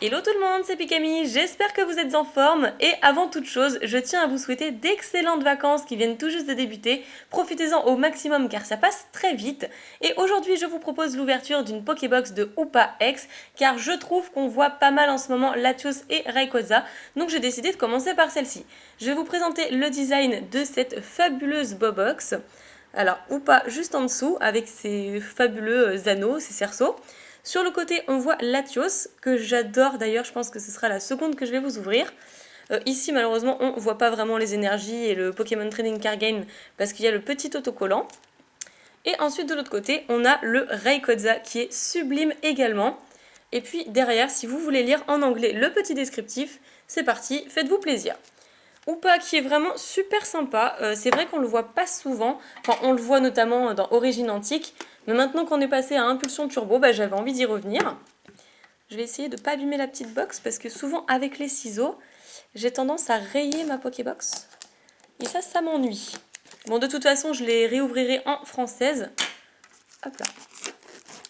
Hello tout le monde, c'est Pikami, j'espère que vous êtes en forme et avant toute chose, je tiens à vous souhaiter d'excellentes vacances qui viennent tout juste de débuter. Profitez-en au maximum car ça passe très vite. Et aujourd'hui, je vous propose l'ouverture d'une Pokébox de Hoopa X car je trouve qu'on voit pas mal en ce moment Latios et Rayquaza, donc j'ai décidé de commencer par celle-ci. Je vais vous présenter le design de cette fabuleuse Bobox. Alors, Hoopa juste en dessous avec ses fabuleux anneaux, ses cerceaux. Sur le côté, on voit Latios, que j'adore d'ailleurs, je pense que ce sera la seconde que je vais vous ouvrir. Ici, malheureusement, on ne voit pas vraiment les énergies et le Pokémon Trading Card Game parce qu'il y a le petit autocollant. Et ensuite, de l'autre côté, on a le Rayquaza qui est sublime également. Et puis derrière, si vous voulez lire en anglais le petit descriptif, c'est parti, faites-vous plaisir. Hoopa qui est vraiment super sympa, c'est vrai qu'on le voit pas souvent, enfin on le voit notamment dans Origine Antique, mais maintenant qu'on est passé à Impulsion Turbo, j'avais envie d'y revenir. Je vais essayer de ne pas abîmer la petite box parce que souvent avec les ciseaux, j'ai tendance à rayer ma Pokébox. Et ça m'ennuie. Bon, de toute façon, je les réouvrirai en française. Hop là.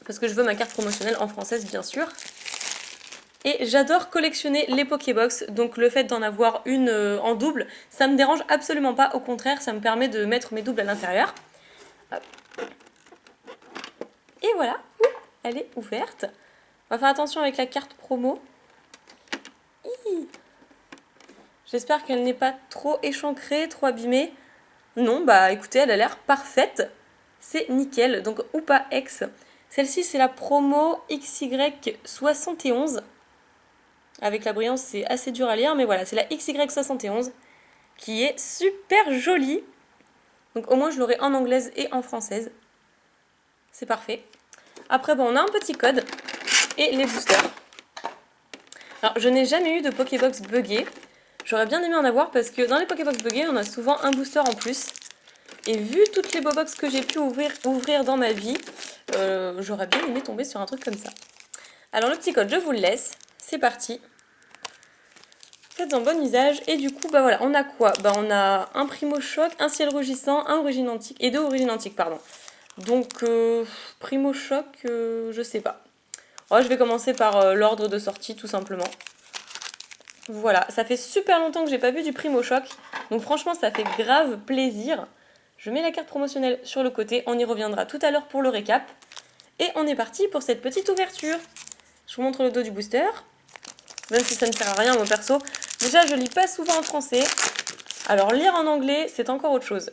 Parce que je veux ma carte promotionnelle en française, bien sûr. Et j'adore collectionner les Pokébox, donc le fait d'en avoir une en double, ça me dérange absolument pas. Au contraire, ça me permet de mettre mes doubles à l'intérieur. Et voilà, elle est ouverte. On va faire attention avec la carte promo. J'espère qu'elle n'est pas trop échancrée, trop abîmée. Non, écoutez, elle a l'air parfaite. C'est nickel. Donc Hoopa X. Celle-ci, c'est la promo XY71. Avec la brillance, c'est assez dur à lire, mais voilà, c'est la XY71 qui est super jolie. Donc au moins, je l'aurai en anglaise et en française. C'est parfait. Après, on a un petit code et les boosters. Alors, je n'ai jamais eu de Pokébox buggée. J'aurais bien aimé en avoir parce que dans les Pokébox buggées, on a souvent un booster en plus. Et vu toutes les Bobox que j'ai pu ouvrir dans ma vie, j'aurais bien aimé tomber sur un truc comme ça. Alors le petit code, je vous le laisse. C'est parti. Faites en bon usage. Et du coup, voilà, on a quoi? On a un Primo Choc, un Ciel Rugissant, un Origine Antique et deux Origines Antiques, pardon. Donc, Primo Choc, je sais pas. Je vais commencer par l'ordre de sortie, tout simplement. Voilà, ça fait super longtemps que j'ai pas vu du Primo Choc, donc franchement ça fait grave plaisir. Je mets la carte promotionnelle sur le côté, on y reviendra tout à l'heure pour le récap. Et on est parti pour cette petite ouverture. Je vous montre le dos du booster, même si ça ne sert à rien moi perso. Déjà je lis pas souvent en français, alors lire en anglais c'est encore autre chose.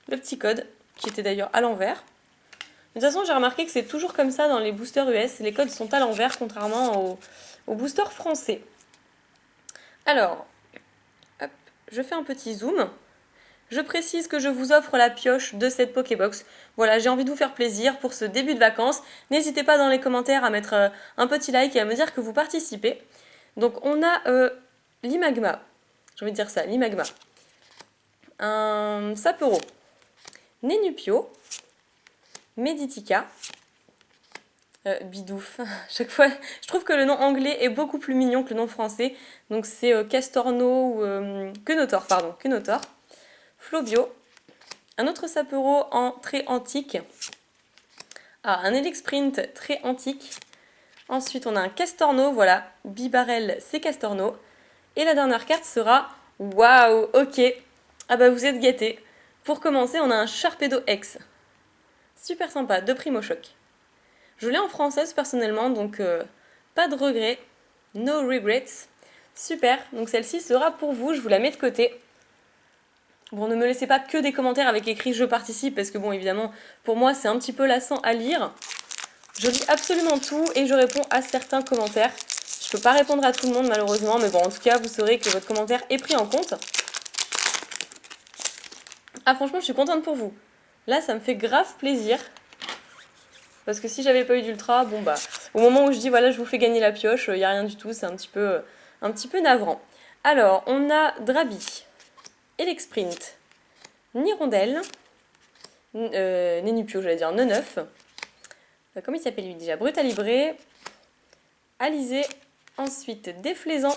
Le petit code, qui était d'ailleurs à l'envers. De toute façon j'ai remarqué que c'est toujours comme ça dans les boosters US, les codes sont à l'envers contrairement aux boosters français. Alors, hop, je fais un petit zoom. Je précise que je vous offre la pioche de cette Pokébox. Voilà, j'ai envie de vous faire plaisir pour ce début de vacances. N'hésitez pas dans les commentaires à mettre un petit like et à me dire que vous participez. Donc on a l'Imagma. J'ai envie de dire ça, l'Imagma. Un Sapero. Nenupio. Meditica. Bidouf. Chaque fois, je trouve que le nom anglais est beaucoup plus mignon que le nom français. Donc c'est Castorno ou Quenotor, pardon, Quenotor. Flobio. Un autre Sapero en trait antique. Un Elixprint très antique. Ensuite, on a un Castorno, voilà. Bibarel, c'est Castorno. Et la dernière carte sera waouh, ok. Vous êtes gâtés. Pour commencer, on a un Sharpedo X. Super sympa, de Primo Choc. Je l'ai en française personnellement, donc pas de regrets. No regrets. Super, donc celle-ci sera pour vous, je vous la mets de côté. Bon, ne me laissez pas que des commentaires avec écrit je participe, parce que bon, évidemment, pour moi, c'est un petit peu lassant à lire. Je lis absolument tout et je réponds à certains commentaires. Je peux pas répondre à tout le monde malheureusement, mais bon, en tout cas, vous saurez que votre commentaire est pris en compte. Franchement, je suis contente pour vous. Là, ça me fait grave plaisir. Parce que si j'avais pas eu d'ultra, au moment où je dis voilà, je vous fais gagner la pioche, il n'y a rien du tout, c'est un petit peu navrant. Alors, on a Drabi, Elexprint, Nirondelle, Nenupio, j'allais dire Neneuf. Comment il s'appelle lui déjà? Brutalibré, Alizé, ensuite Déflaisant.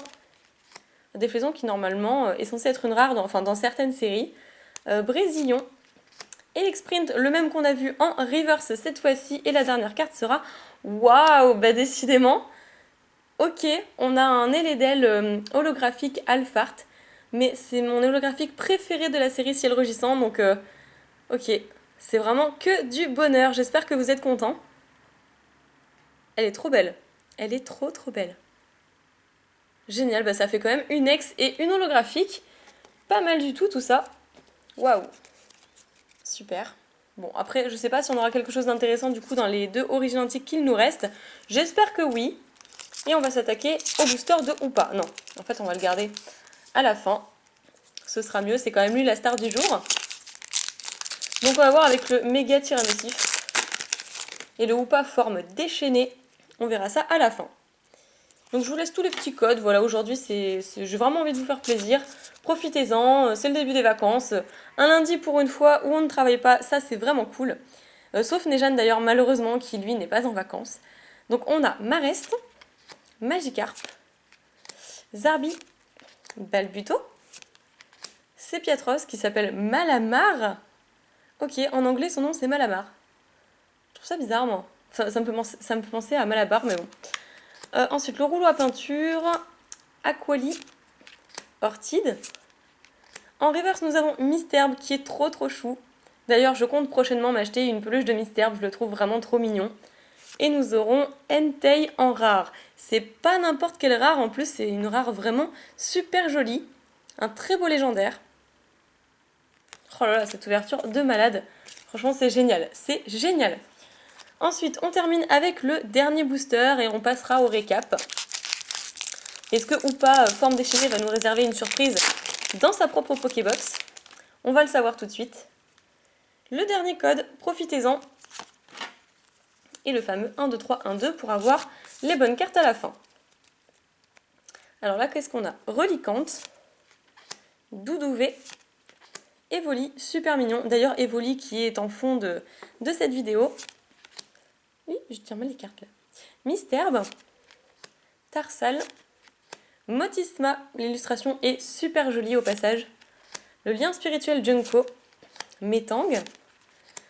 Déflaisant qui normalement est censé être une rare dans certaines séries. Brésillon. Elexprint, le même qu'on a vu en reverse cette fois-ci. Et la dernière carte sera waouh, décidément. Ok, on a un Eledel holographique Alphard, mais c'est mon holographique préféré de la série Ciel Rugissant, donc ok, c'est vraiment que du bonheur. J'espère que vous êtes contents. Elle est trop belle. Elle est trop belle. Génial, bah ça fait quand même une ex et une holographique. Pas mal du tout ça. Waouh. Super. Bon, après, je sais pas si on aura quelque chose d'intéressant du coup dans les deux origines antiques qu'il nous reste. J'espère que oui. Et on va s'attaquer au booster de Hoopa. Non, en fait, on va le garder à la fin. Ce sera mieux, c'est quand même lui la star du jour. Donc on va voir avec le méga tir émissif. Et le Hoopa forme déchaînée. On verra ça à la fin. Donc je vous laisse tous les petits codes. Voilà, aujourd'hui, j'ai vraiment envie de vous faire plaisir. Profitez-en, c'est le début des vacances. Un lundi pour une fois où on ne travaille pas, ça c'est vraiment cool. Sauf Nejane d'ailleurs, malheureusement, qui lui n'est pas en vacances. Donc on a Marest, Magikarp, Zarbi, Balbuto, Sepiatros qui s'appelle Malamar. Ok, en anglais son nom c'est Malamar. Je trouve ça bizarre moi. Ça me fait penser à Malabar, mais bon. Ensuite, le rouleau à peinture, Aquali, Ortide. En reverse, nous avons Misterbe qui est trop chou. D'ailleurs, je compte prochainement m'acheter une peluche de Misterbe, je le trouve vraiment trop mignon. Et nous auront Entei en rare. C'est pas n'importe quelle rare, en plus, c'est une rare vraiment super jolie. Un très beau légendaire. Oh là là, cette ouverture de malade. Franchement, c'est génial. C'est génial. Ensuite, on termine avec le dernier booster et on passera au récap. Est-ce que Hoopa Forme Déchaînée va nous réserver une surprise dans sa propre Pokébox? On va le savoir tout de suite. Le dernier code, profitez-en. Et le fameux 1, 2, 3, 1, 2 pour avoir les bonnes cartes à la fin. Alors là, qu'est-ce qu'on a? Reliquante, Doudouvé, Evoli, super mignon. D'ailleurs, Evoli qui est en fond de cette vidéo. Oui, je tiens mal les cartes là. Misterbe, Tarsal, Motisma, l'illustration est super jolie au passage. Le lien spirituel Junko, Metang,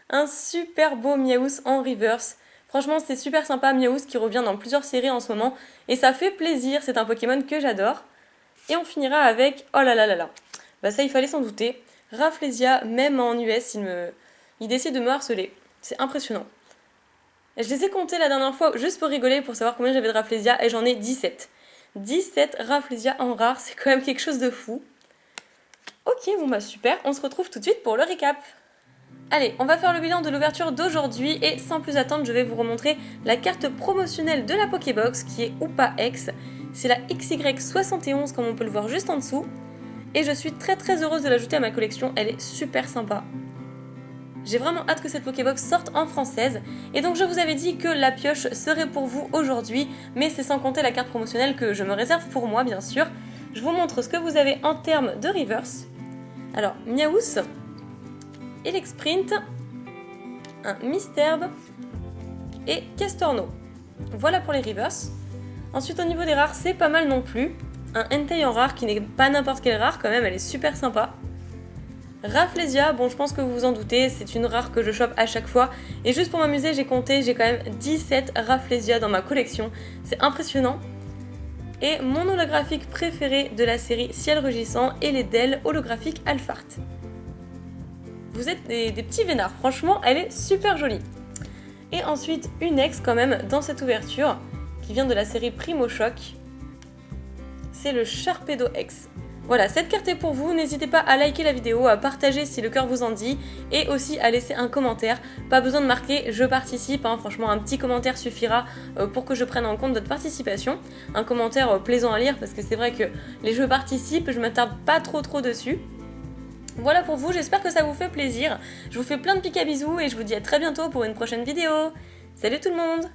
un super beau Miaous en reverse. Franchement, c'est super sympa, Miaous qui revient dans plusieurs séries en ce moment. Et ça fait plaisir, c'est un Pokémon que j'adore. Et on finira avec... Oh là là là là. Bah ça, il fallait s'en douter. Rafflesia, même en US, il décide de me harceler. C'est impressionnant. Je les ai comptés la dernière fois, juste pour rigoler, pour savoir combien j'avais de Rafflesia, et j'en ai 17. 17 Rafflesia en rare, c'est quand même quelque chose de fou. Ok, bon bah super, on se retrouve tout de suite pour le récap. Allez, on va faire le bilan de l'ouverture d'aujourd'hui et sans plus attendre, je vais vous remontrer la carte promotionnelle de la Pokébox qui est Hoopa X. C'est la XY71 comme on peut le voir juste en dessous. Et je suis très heureuse de l'ajouter à ma collection, elle est super sympa. J'ai vraiment hâte que cette Pokébox sorte en française. Et donc je vous avais dit que la pioche serait pour vous aujourd'hui, mais c'est sans compter la carte promotionnelle que je me réserve pour moi bien sûr. Je vous montre ce que vous avez en termes de reverse. Alors, Miaous, Elexprint, un Misterbe et Castorno. Voilà pour les reverse. Ensuite au niveau des rares, c'est pas mal non plus. Un Entei en rare qui n'est pas n'importe quelle rare quand même, elle est super sympa. Rafflesia, bon je pense que vous vous en doutez, c'est une rare que je chope à chaque fois. Et juste pour m'amuser, j'ai compté, j'ai quand même 17 Rafflesia dans ma collection. C'est impressionnant. Et mon holographique préféré de la série Ciel Rugissant est Eledel holographique Alphard. Vous êtes des petits vénards, franchement elle est super jolie. Et ensuite une ex quand même dans cette ouverture qui vient de la série Primo Choc. C'est le Sharpedo X. Voilà, cette carte est pour vous, n'hésitez pas à liker la vidéo, à partager si le cœur vous en dit, et aussi à laisser un commentaire. Pas besoin de marquer « je participe », hein, franchement un petit commentaire suffira pour que je prenne en compte votre participation. Un commentaire plaisant à lire, parce que c'est vrai que les jeux participent, je m'attarde pas trop dessus. Voilà pour vous, j'espère que ça vous fait plaisir. Je vous fais plein de pics à bisous, et je vous dis à très bientôt pour une prochaine vidéo. Salut tout le monde!